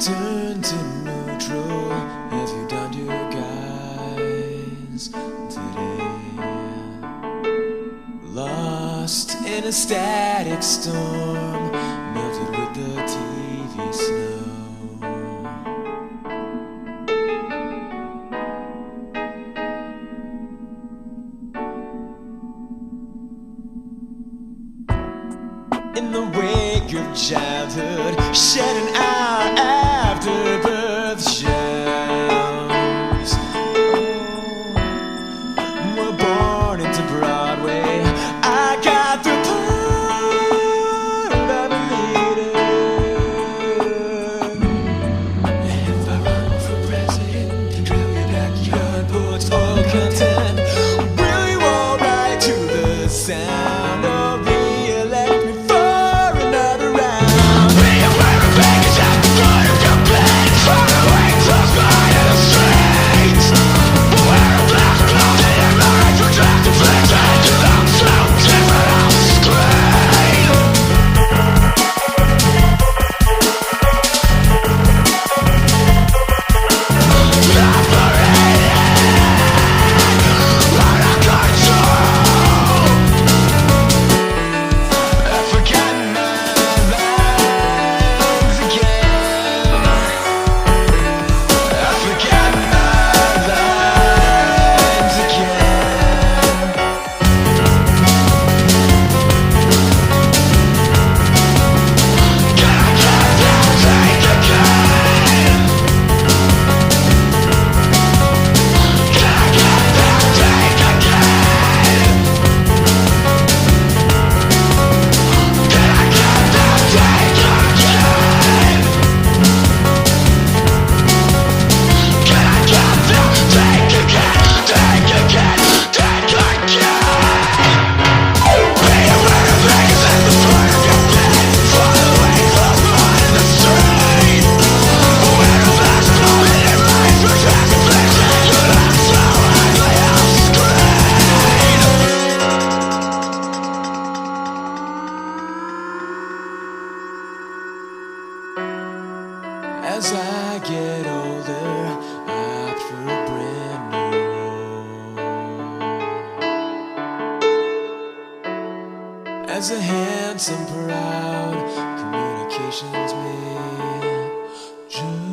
Turn to neutral. Have you done your guys today? Lost in a static storm, melted with the TV snow. In the wake of childhood, shedding our afterbirth shells. We're born into Broadway. I got the part of a leader. If I run for president, drill your backyard, books or content, will you all ride to the sound of re-elect me for another round? Be aware of beggars at the front of your bed, far away, close by in the streets. Beware of black clothes in your mind, for draft afflicted, you don't so different on the screen. Out of control. Forgetting my lines again. Forgetting my lines again. Can I get that take again? Can I get that take again? Can I get that take again? Can I get that take again? Take again, take again. Be aware of things at the front of your bed, far away, close by in the street. Beware of last blood in your mind, for draft afflicted, you don't so ugly on the screen. As I get older, I opt for a brand new role. As a handsome, proud communications major.